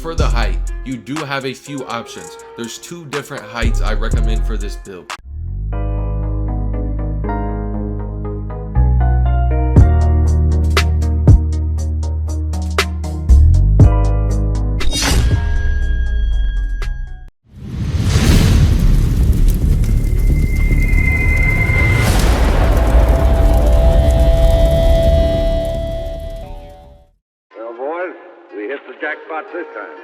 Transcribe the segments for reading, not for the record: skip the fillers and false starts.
for the height, you do have a few options. There's two different heights I recommend for this build. Jackpot this time.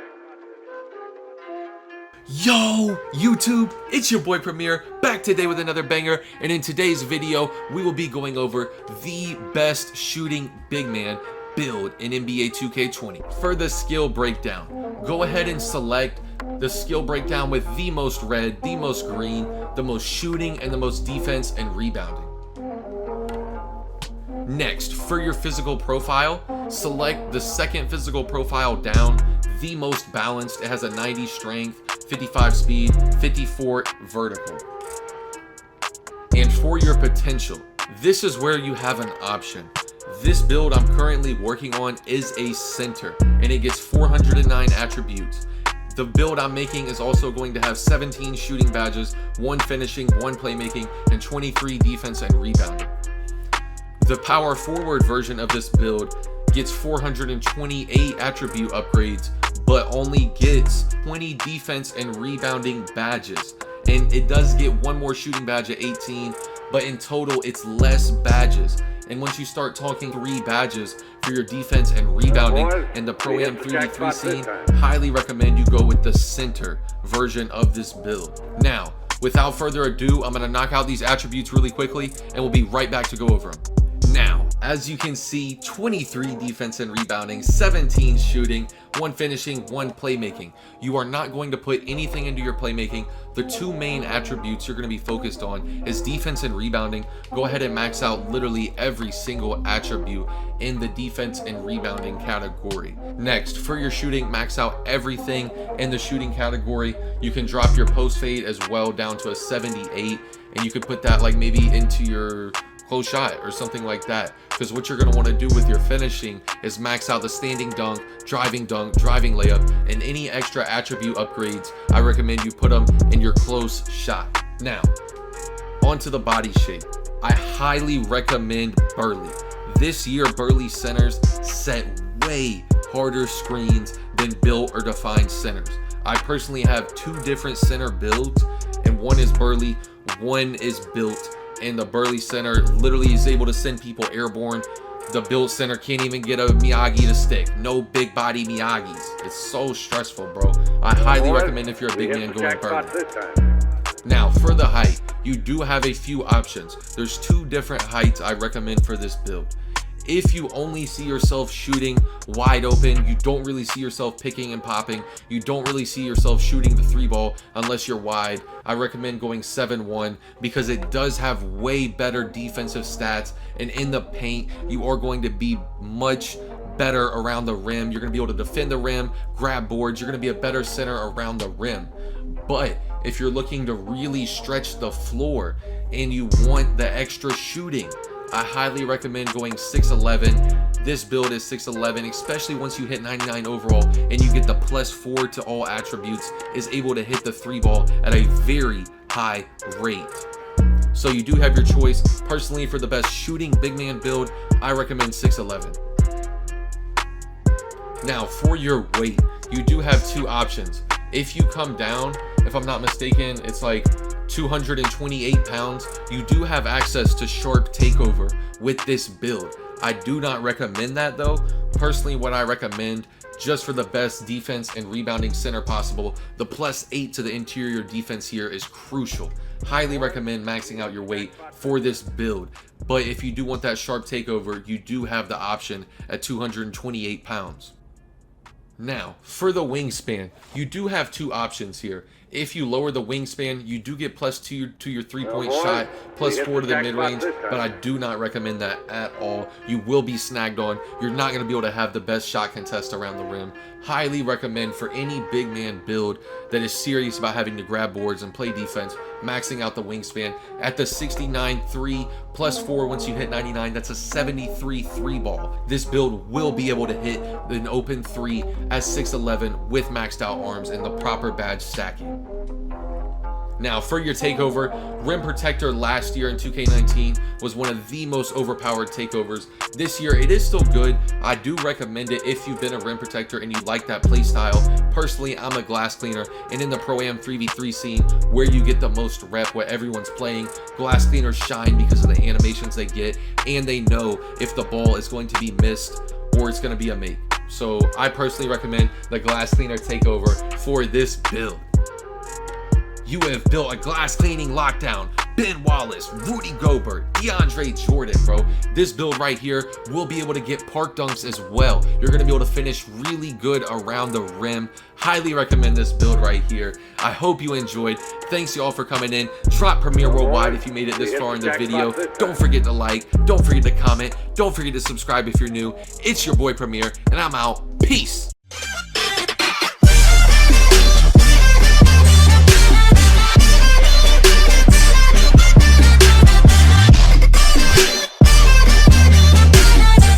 Yo, YouTube, it's your boy Premier, back today with another banger, and in today's video, we will be going over the best shooting big man build in NBA 2K20. For the skill breakdown, go ahead and select the skill breakdown with the most red, the most green, the most shooting, and the most defense and rebounding. Next, for your physical profile, select the second physical profile down, the most balanced. It has a 90 strength, 55 speed, 54 vertical. And for your potential, this is where you have an option. This build I'm currently working on is a center, and it gets 409 attributes. The build I'm making is also going to have 17 shooting badges, 1 finishing, 1 playmaking, and 23 defense and rebounding. The power forward version of this build gets 428 attribute upgrades, but only gets 20 defense and rebounding badges. And it does get 1 more shooting badge at 18, but in total it's less badges. And once you start talking 3 badges for your defense and rebounding and the Pro Am 3v3 scene, highly recommend you go with the center version of this build. Now, without further ado, I'm going to knock out these attributes really quickly and we'll be right back to go over them. Now, as you can see, 23 defense and rebounding, 17 shooting, 1 finishing, 1 playmaking. You are not going to put anything into your playmaking. The 2 main attributes you're going to be focused on is defense and rebounding. Go ahead and max out literally every single attribute in the defense and rebounding category. Next, for your shooting, max out everything in the shooting category. You can drop your post fade as well down to a 78, and you could put that like maybe into your close shot or something like that, because what you're going to want to do with your finishing is max out the standing dunk, driving layup, and any extra attribute upgrades. I recommend you put them in your close shot. Now, onto the body shape. I highly recommend Burley. This year, Burley centers set way harder screens than built or defined centers. I personally have 2 different center builds, and one is Burley, one is built. And the Burley center literally is able to send people airborne. The build center can't even get a Miyagi to stick. No big body Miyagis. It's so stressful, bro. I highly recommend if you're a big man going Burley. Now, for the height, you do have a few options. There's 2 different heights I recommend for this build. If you only see yourself shooting wide open, you don't really see yourself picking and popping, you don't really see yourself shooting the 3 ball unless you're wide, I recommend going 7-1 because it does have way better defensive stats, and in the paint you are going to be much better around the rim. You're going to be able to defend the rim, grab boards, you're going to be a better center around the rim. But if you're looking to really stretch the floor and you want the extra shooting, I highly recommend going 6'11". This build is 6'11", especially once you hit 99 overall and you get the +4 to all attributes, is able to hit the 3 ball at a very high rate. So you do have your choice. Personally, for the best shooting big man build, I recommend 6'11". Now, for your weight, you do have 2 options. If you come down, if I'm not mistaken, it's like 228 pounds, you do have access to sharp takeover with this build. I do not recommend that though. Personally, what I recommend, just for the best defense and rebounding center possible, the +8 to the interior defense here is crucial. Highly recommend maxing out your weight for this build. But if you do want that sharp takeover, you do have the option at 228 pounds. Now, for the wingspan, you do have 2 options here. If you lower the wingspan, you do get +2 to your three-point shot, +4 to the mid-range, but I do not recommend that at all. You will be snagged on. You're not going to be able to have the best shot contest around the rim. Highly recommend for any big man build that is serious about having to grab boards and play defense, maxing out the wingspan at the 69 3 +4 once you hit 99. That's a 73 3 ball. This build will be able to hit an open 3 at 6'11 with maxed out arms and the proper badge stacking. Now, for your takeover, Rim Protector last year in 2K19 was one of the most overpowered takeovers. This year, it is still good. I do recommend it if you've been a Rim Protector and you like that play style. Personally, I'm a glass cleaner, and in the Pro-Am 3v3 scene, where you get the most rep, where everyone's playing, glass cleaners shine because of the animations they get, and they know if the ball is going to be missed or it's going to be a make. So I personally recommend the glass cleaner takeover for this build. You have built a glass cleaning lockdown. Ben Wallace, Rudy Gobert, DeAndre Jordan, bro. This build right here will be able to get park dunks as well. You're going to be able to finish really good around the rim. Highly recommend this build right here. I hope you enjoyed. Thanks y'all for coming in. Drop Premier Worldwide if you made it this far in the video. Don't forget to like. Don't forget to comment. Don't forget to subscribe if you're new. It's your boy Premier, and I'm out. Peace.